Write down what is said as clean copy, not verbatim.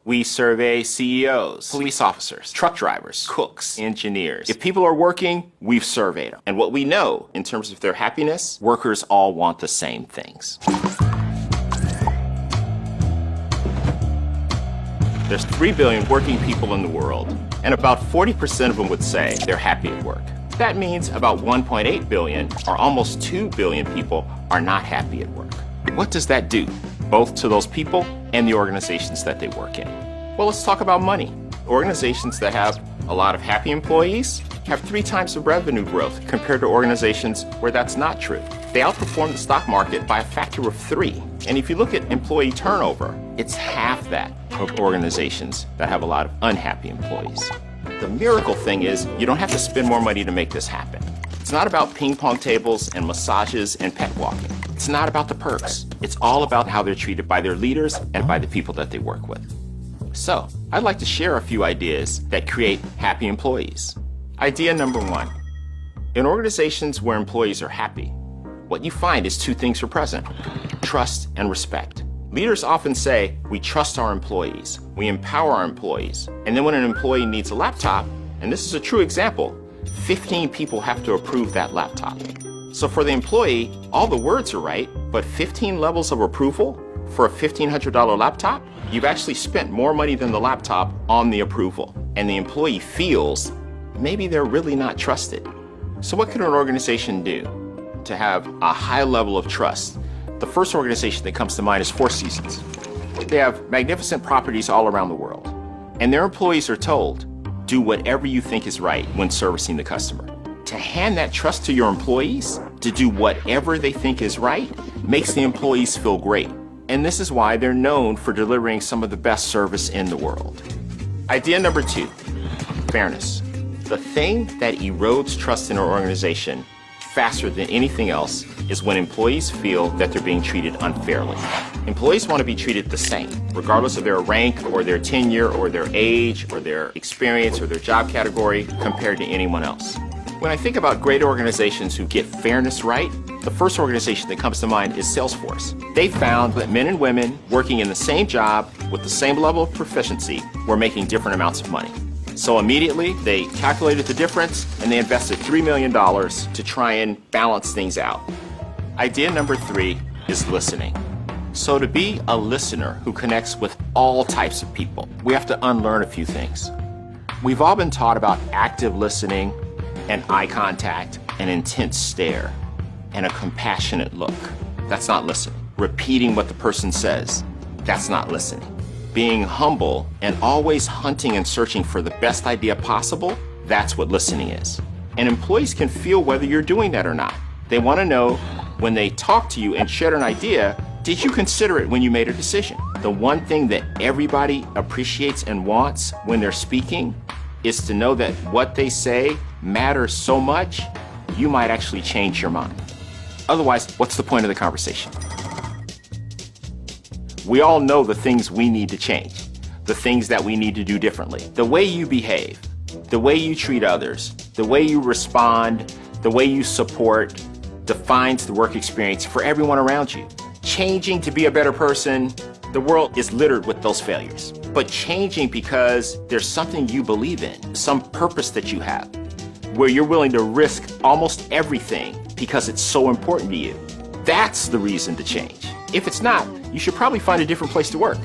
We survey CEOs, police officers, truck drivers, cooks, engineers. If people are working, we've surveyed them. And what we know in terms of their happiness, workers all want the same things. There's 3 billion working people in the world, and about 40% of them would say they're happy at work. That means about 1.8 billion, or almost 2 billion people, are not happy at work. What does that do, both to those people and the organizations that they work in? Well, let's talk about money. Organizations that have a lot of happy employees have 3 times the revenue growth compared to organizations where that's not true. They outperform the stock market by a factor of 3. And if you look at employee turnover, it's half that of organizations that have a lot of unhappy employees. The miracle thing is you don't have to spend more money to make this happen. It's not about ping pong tables and massages and pet walking. It's not about the perks. It's all about how they're treated by their leaders and by the people that they work with. So, I'd like to share a few ideas that create happy employees. Idea number 1. In organizations where employees are happy, what you find is 2 things are present: trust and respect. Leaders often say, we trust our employees, we empower our employees, and then when an employee needs a laptop, and this is a true example, 15 people have to approve that laptop. So for the employee, all the words are right, but 15 levels of approval for a $1,500 laptop? You've actually spent more money than the laptop on the approval, and the employee feels maybe they're really not trusted. So what can an organization do to have a high level of trust? The first organization that comes to mind is Four Seasons. They have magnificent properties all around the world, and their employees are told, do whatever you think is right when servicing the customer. To hand that trust to your employees, to do whatever they think is right, makes the employees feel great. And this is why they're known for delivering some of the best service in the world. Idea number 2, fairness. The thing that erodes trust in an organization faster than anything else is when employees feel that they're being treated unfairly. Employees want to be treated the same, regardless of their rank or their tenure or their age or their experience or their job category compared to anyone else. When I think about great organizations who get fairness right, the first organization that comes to mind is Salesforce. They found that men and women working in the same job with the same level of proficiency were making different amounts of money. So immediately, they calculated the difference and they invested $3 million to try and balance things out. Idea number 3 is listening. So to be a listener who connects with all types of people, we have to unlearn a few things. We've all been taught about active listening and eye contact, an intense stare, and a compassionate look. That's not listening. Repeating what the person says, that's not listening. Being humble and always hunting and searching for the best idea possible, that's what listening is. And employees can feel whether you're doing that or not. They want to know when they talk to you and share an idea, did you consider it when you made a decision? The one thing that everybody appreciates and wants when they're speaking is to know that what they say matters so much, you might actually change your mind. Otherwise, what's the point of the conversation? We all know the things we need to change, the things that we need to do differently. The way you behave, the way you treat others, the way you respond, the way you support defines the work experience for everyone around you. Changing to be a better person, the world is littered with those failures. But changing because there's something you believe in, some purpose that you have, where you're willing to risk almost everything because it's so important to you. That's the reason to change. If it's not, you should probably find a different place to work.